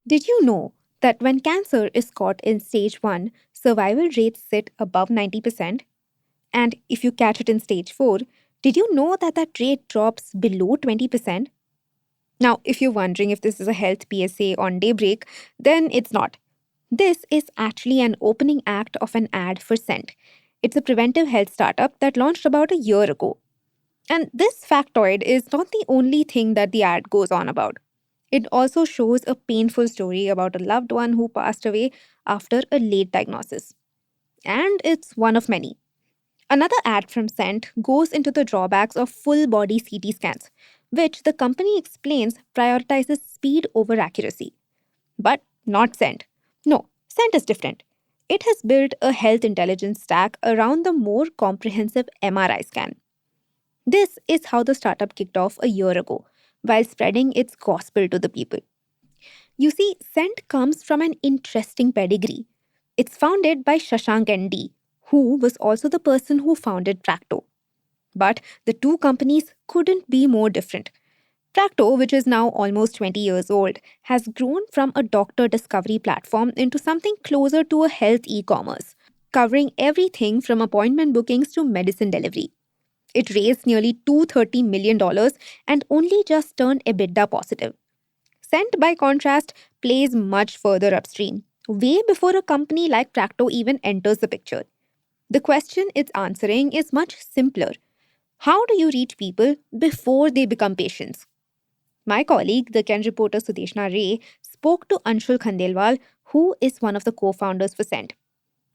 Did you know that when cancer is caught in stage 1, survival rates sit above 90%? And if you catch it in stage 4, did you know that that rate drops below 20%? Now, if you're wondering if this is a health PSA on Daybreak, then it's not. This is actually an opening act of an ad for Scent. It's a preventive health startup that launched about a year ago. And this factoid is not the only thing that the ad goes on about. It also shows a painful story about a loved one who passed away after a late diagnosis. And it's one of many. Another ad from Scent goes into the drawbacks of full body CT scans, which the company explains prioritizes speed over accuracy. But not Scent. No, Scent is different. It has built a health intelligence stack around the more comprehensive MRI scan. This is how the startup kicked off a year ago, while spreading its gospel to the people. You see, Scent comes from an interesting pedigree. It's founded by Shashank ND, who was also the person who founded Practo. But the two companies couldn't be more different. Practo, which is now almost 20 years old, has grown from a doctor discovery platform into something closer to a health e commerce, covering everything from appointment bookings to medicine delivery. It raised nearly $230 million dollars and only just turned EBITDA positive. Scent, by contrast, plays much further upstream, way before a company like Practo even enters the picture. The question it's answering is much simpler. How do you reach people before they become patients? My colleague, the Ken reporter Sudeshna Ray, spoke to Anshul Khandelwal, who is one of the co founders for Scent.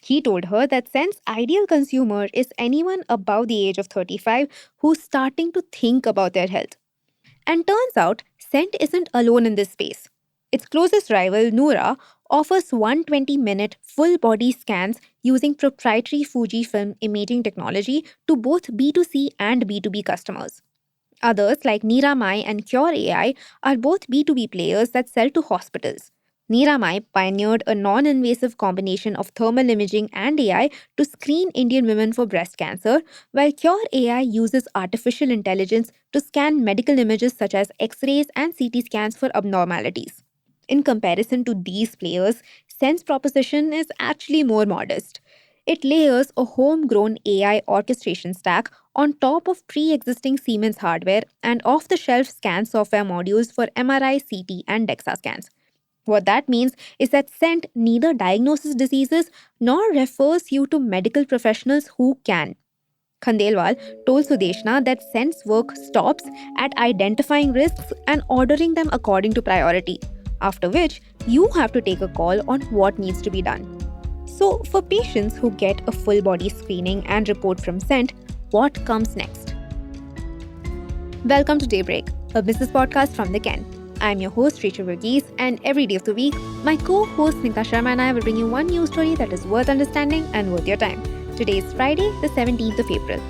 He told her that Scent's ideal consumer is anyone above the age of 35 who's starting to think about their health. And turns out, Scent isn't alone in this space. Its closest rival, Noura, offers 120-minute full body scans using proprietary Fujifilm imaging technology to both B2C and B2B customers. Others like Niramai and Cure AI are both B2B players that sell to hospitals. Niramai pioneered a non invasive combination of thermal imaging and AI to screen Indian women for breast cancer, while Cure AI uses artificial intelligence to scan medical images such as X rays and CT scans for abnormalities. In comparison to these players, Sense proposition is actually more modest. It layers a homegrown AI orchestration stack on top of pre existing Siemens hardware and off the shelf scan software modules for MRI, CT, and DEXA scans. What that means is that Scent neither diagnoses diseases nor refers you to medical professionals who can. Khandelwal told Sudeshna that Scent's work stops at identifying risks and ordering them according to priority, after which you have to take a call on what needs to be done. So, for patients who get a full body screening and report from Scent, what comes next? Welcome to Daybreak, a business podcast from the Ken. I'm your host, Rachel Verghese, and every day of the week, my co-host Snigdha Sharma and I will bring you one news story that is worth understanding and worth your time. Today is Friday, the 17th of April.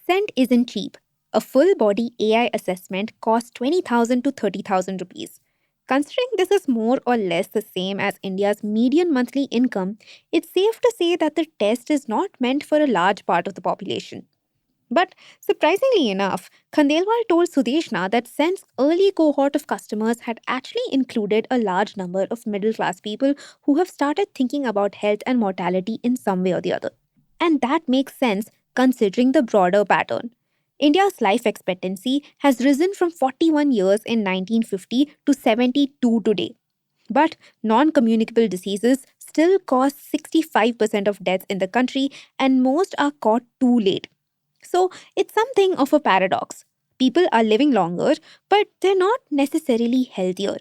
Scent isn't cheap. A full body AI assessment costs 20,000 to 30,000 rupees. Considering this is more or less the same as India's median monthly income, it's safe to say that the test is not meant for a large part of the population. But surprisingly enough, Khandelwal told Sudeshna that Sen's early cohort of customers had actually included a large number of middle class people who have started thinking about health and mortality in some way or the other. And that makes sense considering the broader pattern. India's life expectancy has risen from 41 years in 1950 to 72 today. But non communicable diseases still cause 65% of deaths in the country, and most are caught too late. So it's something of a paradox. People are living longer, but they're not necessarily healthier.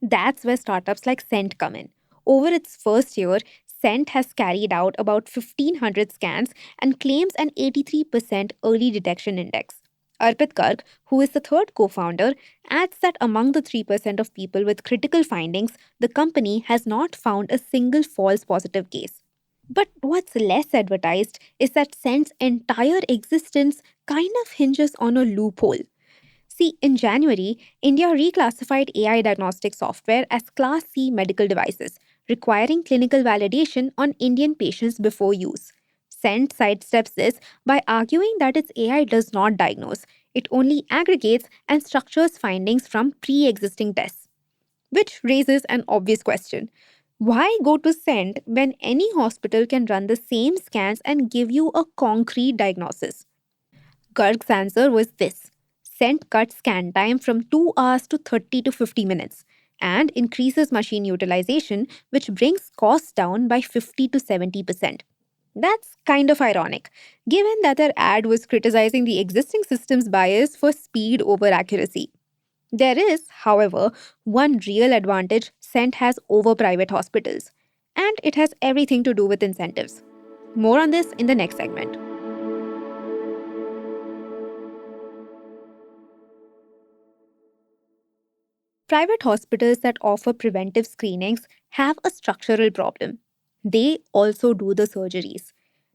That's where startups like Scent come in. Over its first year, Scent has carried out about 1,500 scans and claims an 83% early detection index. Arpit Garg, who is the third co founder, adds that among the 3% of people with critical findings, the company has not found a single false positive case. But what's less advertised is that Scent's entire existence kind of hinges on a loophole. See, in January, India reclassified AI diagnostic software as Class C medical devices, requiring clinical validation on Indian patients before use. Cent sidesteps this by arguing that its AI does not diagnose, it only aggregates and structures findings from pre existing tests. Which raises an obvious question. Why go to Cent when any hospital can run the same scans and give you a concrete diagnosis? Garg's answer was this: Cent cuts scan time from 2 hours to 30 to 50 minutes and increases machine utilization, which brings costs down by 50 to 70%. That's kind of ironic, given that their ad was criticizing the existing system's bias for speed over accuracy. There is, however, one real advantage Cent has over private hospitals, and it has everything to do with incentives. More on this in the next segment. Private hospitals that offer preventive screenings have a structural problem. They also do the surgeries.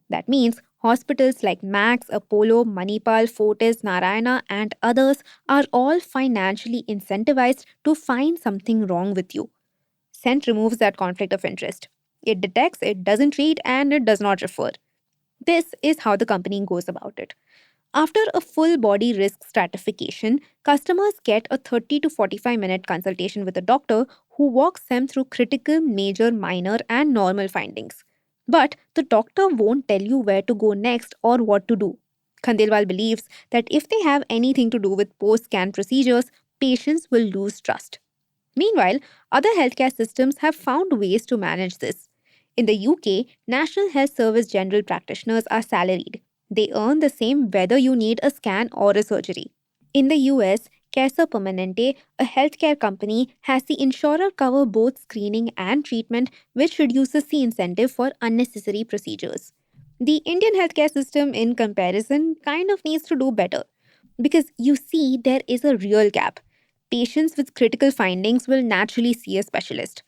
That means hospitals like Max, Apollo, Manipal, Fortis, Narayana, and others are all financially incentivized to find something wrong with you. Cent removes that conflict of interest. It detects, it doesn't treat, and it does not refer. This is how the company goes about it. After a full body risk stratification, customers get a 30 to 45-minute consultation with a doctor who walks them through critical, major, minor, and normal findings. But the doctor won't tell you where to go next or what to do. Khandelwal believes that if they have anything to do with post scan procedures, patients will lose trust. Meanwhile, other healthcare systems have found ways to manage this. In the UK, National Health Service general practitioners are salaried. They earn the same whether you need a scan or a surgery. In the US, Kaiser Permanente, a healthcare company, has the insurer cover both screening and treatment, which reduces the incentive for unnecessary procedures. The Indian healthcare system, in comparison, kind of needs to do better. Because you see, there is a real gap. Patients with critical findings will naturally see a specialist.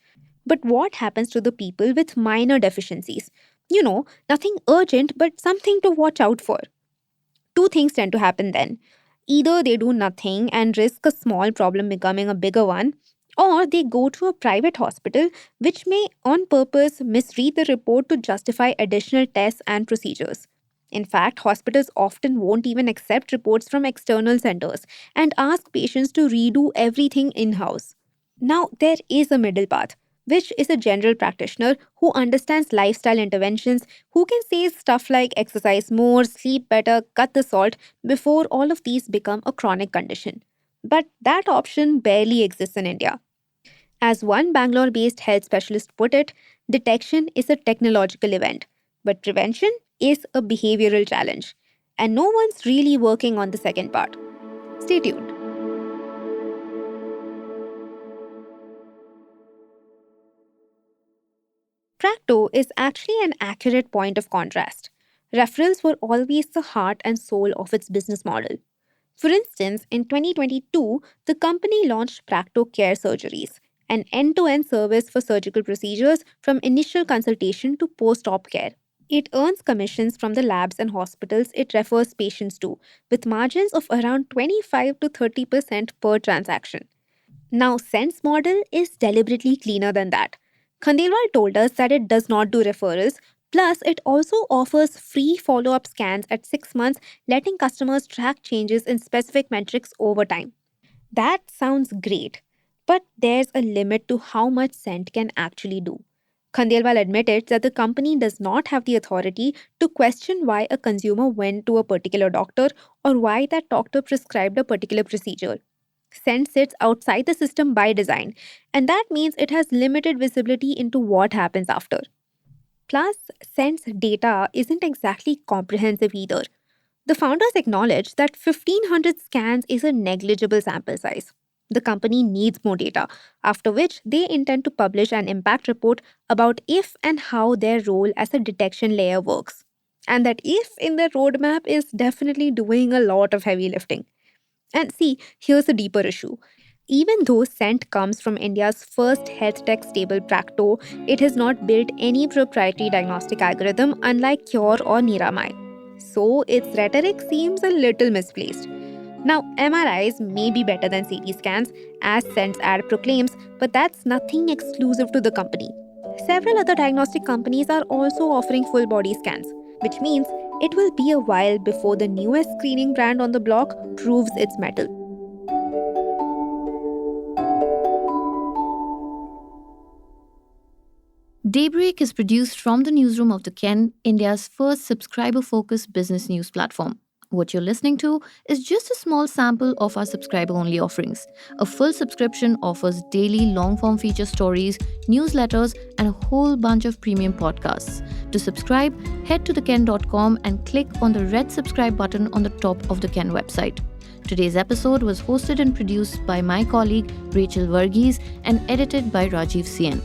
But what happens to the people with minor deficiencies? Nothing urgent, but something to watch out for. Two things tend to happen then. Either they do nothing and risk a small problem becoming a bigger one, or they go to a private hospital which may, on purpose, misread the report to justify additional tests and procedures. In fact, hospitals often won't even accept reports from external centers and ask patients to redo everything in house. Now, there is a middle path, which is a general practitioner who understands lifestyle interventions, who can say stuff like exercise more, sleep better, cut the salt, before all of these become a chronic condition. But that option barely exists in India. As one Bangalore based health specialist put it, detection is a technological event, but prevention is a behavioral challenge. And no one's really working on the second part. Stay tuned. Practo is actually an accurate point of contrast. Referrals were always the heart and soul of its business model. For instance, in 2022, the company launched Practo Care Surgeries, an end to end service for surgical procedures from initial consultation to post op care. It earns commissions from the labs and hospitals it refers patients to, with margins of around 25 to 30% per transaction. Now, Sense model is deliberately cleaner than that. Khandelwal told us that it does not do referrals, plus, it also offers free follow up scans at 6 months, letting customers track changes in specific metrics over time. That sounds great, but there's a limit to how much Scent can actually do. Khandelwal admitted that the company does not have the authority to question why a consumer went to a particular doctor or why that doctor prescribed a particular procedure. Scent sits outside the system by design, and that means it has limited visibility into what happens after. Plus, Scent's data isn't exactly comprehensive either. The founders acknowledge that 1500 scans is a negligible sample size. The company needs more data, after which they intend to publish an impact report about if and how their role as a detection layer works. And that if in their roadmap is definitely doing a lot of heavy lifting. And see, here's a deeper issue. Even though Scent comes from India's first health tech stable Practo, it has not built any proprietary diagnostic algorithm unlike Cure or Niramai. So its rhetoric seems a little misplaced. Now, MRIs may be better than CT scans, as Sense ad proclaims, but that's nothing exclusive to the company. Several other diagnostic companies are also offering full body scans, which means it will be a while before the newest screening brand on the block proves its mettle. Daybreak is produced from the newsroom of the Ken, India's first subscriber focused business news platform. What you're listening to is just a small sample of our subscriber only offerings. A full subscription offers daily long form feature stories, newsletters, and a whole bunch of premium podcasts. To subscribe, head to theken.com and click on the red subscribe button on the top of the Ken website. Today's episode was hosted and produced by my colleague Rachel Varghese and edited by Rajiv Sien.